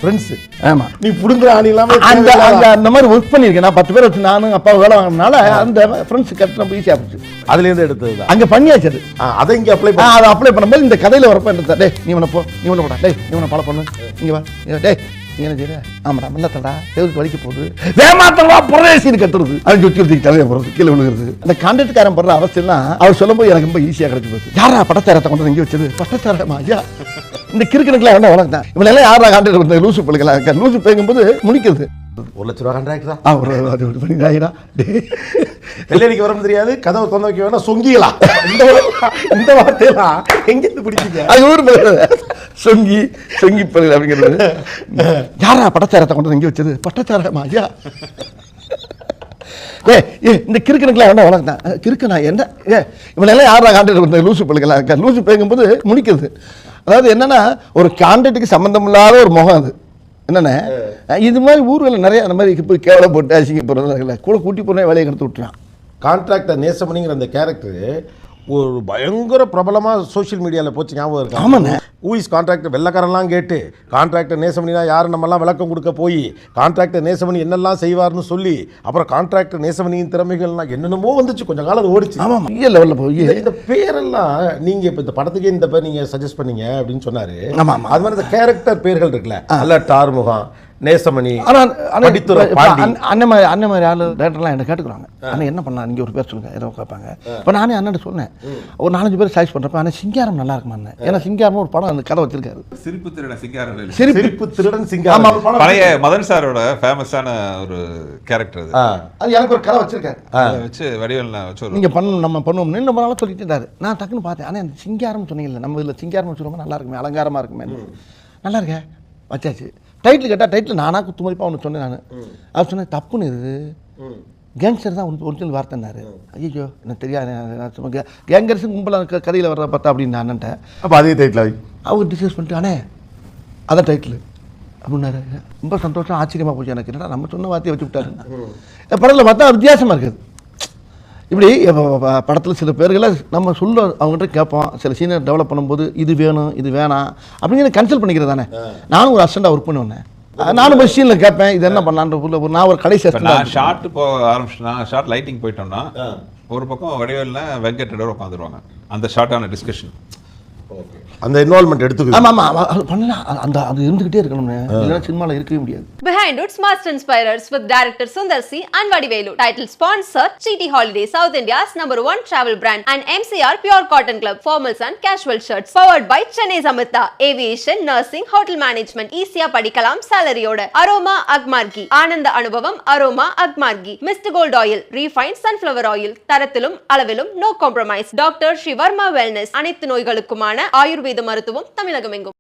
Friends. ஆமா, நீ புடுங்குற ஆணி இல்லாம அந்த அந்த மாதிரி ஒர்க் பண்ணியிருக்கேன். நான் 10 பேர் வச்சு நானும் அப்பா வேலை வாங்கினால அந்த ஃப்ரெண்ட்ஸ் கட்டு நம்ம ஈஸியாக போச்சு. அதுலேருந்து எடுத்தது அங்கே பண்ணியாச்சு. அது அதை இங்கே அப்ளை அதை அப்ளை பண்ணும்போது இந்த கதையில் வரப்போ என்ன டே நீ உன போ, நீ உன போடா, டே நீ உன ஃபாலோ பண்ணு, இங்கே வா, டே நீ என்ன செய்ய, ஆமாடா மெல்லத்தடா தேவுக்கு வலிக்க போகுது, வேமாத்தவா புரதேசின்னு கத்துறது, அது சுற்றி சுற்றி தலையை போகிறது, கீழே விழுகிறது. அந்த கான்ட்ராக்ட்காரன் படுற அவசியம்லாம் அவர் சொல்லும்போது எனக்கு ரொம்ப ஈஸியாக கிடைச்சி போகுது. யாரா பட்டச்சாரத்தை கொண்டு இங்கே வச்சது, பட்டச்சாரமா ஐயா, இந்த கிறுக்கணுக்குலாம் என்ன வளர்த்தான் இவனெல்லாம் யாரா கான்ட்ராக்ட் கொடுத்த லூசு பிள்ளைங்களா, லூசு பேங்கும்போது முடிக்கிறது. 1 லட்ச ரூபா கான்ட்ராக்ட் தான். ஒரு பண்ணிடாயிடா வெள்ளரிக்கு வரணும் தெரியாது, கதவை திறந்து வைக்க வேணா சொங்கிகளா, இந்த வார்த்தையெல்லாம் எங்கேருந்து பிடிச்சிங்க? அது ஊர் சொங்கி சொங்கி பல்கள் அப்படிங்கிறது. யாரா பட்டச்சாரத்தை கொண்டு இங்கே வச்சது, பட்டச்சாரமா ஐயா, இந்த கிறுக்கணுக்குலாம் என்ன வளர்த்தான் கிறுக்கு நான் என்ன இவனெல்லாம் யாரா கான்ட்ராக்ட் கொடுத்த லூசு பிள்ளைங்களா, லூசு பேங்கும்போது முடிக்கிறது. அதாவது என்னன்னா ஒரு கான்ட்ராக்டுக்கு சம்பந்தம் இல்லாத ஒரு முகம் அது. என்னென்ன இது மாதிரி ஊர்களில் நிறைய அந்த மாதிரி போய் கேவலம் போட்டு அசிங்கப்படுறதுல கூட கூட்டி போன வேலையை எடுத்து விட்டுறான். கான்ட்ராக்டர் நேசமணிங்கிற அந்த கேரக்டர் ஒரு பயங்கர பிரபலமாக சோஷியல் மீடியாவில் போச்சு, ஞாபகம் இருக்கு? ஆமாண்ணே. ஹூ இஸ் கான்ட்ராக்டர் வெள்ளக்காரெல்லாம் கேட்டு கான்ட்ராக்டர் நேசமணினா யார் நம்மலாம் விளக்கம் கொடுக்க போய் கான்ட்ராக்டர் நேசமணி என்னெல்லாம் செய்வார்னு சொல்லி அப்புறம் கான்ட்ராக்டர் நேசமணியின் திறமைகள்லாம் என்னென்னமோ வந்துச்சு, கொஞ்சம் காலம் அது ஓடிச்சு. ஆமாம், பெரிய லெவலில் போய் இந்த பேரெல்லாம் நீங்கள் இப்போ இந்த படத்துக்கே இந்த பேர் நீங்கள் சஜஸ்ட் பண்ணீங்க அப்படின்னு சொன்னார். ஆமாம், அது மாதிரி இந்த கேரக்டர் பேர்கள் இருக்குல்ல, அல்ல டார்முகம், நேசமணி, அண்ணன் மாதிரி ஆளு டேரக்டர்லாம் என்ன கேட்டுக்கிறாங்க, அண்ணன் என்ன பண்ணலாம் நீங்கள் ஒரு பேர் சொல்லுங்க ஏதோ கேட்பாங்க. இப்போ நானே அண்ணன் சொன்னேன், ஒரு 4-5 பேர் சாய்ஸ் பண்ணுறப்ப ஆனால் சிங்காரம் நல்லா இருக்குமா அண்ணன், ஏன்னா சிங்காரம் ஒரு படம் அந்த கதை வச்சிருக்காரு. சிரிப்பு திருடன் சிங்காரம், சிரிப்பு திருடன் சிங்காரம் பழைய மதன் சாரோட ஃபேமஸான ஒரு கேரக்டர் அது. அது எனக்கு ஒரு கதை வச்சிருக்காரு, வச்சு வடிவேல் வச்சு நீங்கள் நம்ம பண்ணுவோம்னு ரொம்ப நாளாக சொல்லிட்டு இருந்தாரு. நான் டக்குன்னு பார்த்தேன், ஆனால் அந்த சிங்காரம் சொன்னீங்கல்ல, நம்ம இதில் சிங்காரம் வச்சுருவோம் நல்லா இருக்குமே, அலங்காரமாக இருக்குமே, நல்லா இருக்கேன் வச்சாச்சு. டைட்டில் கேட்டால் டைட்டில் நானாக குத்து மதிப்பாக ஒன்று சொன்னேன். நான் அவர் சொன்னேன் தப்புன்னு, இது கேங்ஸ்டர் தான் ஒரிஜினல் வார்த்தைன்னாரு. ஐயோ எனக்கு தெரியாது, கேங்கர்ஸும் கும்பலாக கதையில் வர்ற பார்த்தா அப்படின்னு நான் அண்ணன்ட்டேன். அப்போ அதே டைட்டில் அவங்க டிஸ்கஸ் பண்ணிட்டு அண்ணே அதான் டைட்டில் அப்படின்னாரு. ரொம்ப சந்தோஷம், ஆச்சரியமாக போச்சு எனக்கு. என்னடா நம்ம சொன்ன வார்த்தையை வச்சு விட்டாரு. படத்தில் பார்த்தா வித்தியாசமாக இருக்குது. இப்படி படத்தில் சில பேர்களை நம்ம சொல்ல அவங்ககிட்ட கேட்போம், சில சீனை டெவலப் பண்ணும்போது இது வேணும் இது வேணாம் அப்படின்னு கன்சல்ட் பண்ணிக்கிறது தானே. நானும் ஒரு அசிஸ்டண்டாக ஒர்க் பண்ணுவேன், நானும் போய் சீனில் கேட்பேன் இது என்ன பண்ணலான்ற. நான் ஒரு கடைசி ஷார்ட் போக ஆரம்பிச்சுனா, ஷார்ட் லைட்டிங் போயிட்டோம்னா ஒரு பக்கம் வடிவேல்ல வெங்கட் உட்காந்துருவாங்க, அந்த ஷார்ட்டான டிஸ்கஷன் அந்த இன்வால்வ்மெண்ட் எடுத்துக்கு. ஆமாம் ஆமாம், அது பண்ணலாம், அது இருந்துகிட்டே இருக்கணும்னு, இல்லைன்னா சினிமாவில் இருக்கவே முடியாது. Behind Roots Master Inspirers with director Sundar C and Vadivelu. Title sponsor GT Holiday, South India's #1 travel brand, and MCR Pure Cotton Club formals and casual shirts. Powered by Chennai Samita Aviation, Nursing, Hotel Management, Easya Padikalam salary oda. Aroma Agmargi, Ananda Anubavam, Aroma Agmargi, Mr. Gold Oil, Refined Sunflower Oil, Tarathilum Alavilum no compromise. Dr. Shivarma Wellness, அனைத்து நோய்களுக்குமான ஆயுர்வேத மருத்துவம் தமிழகமெங்கும்.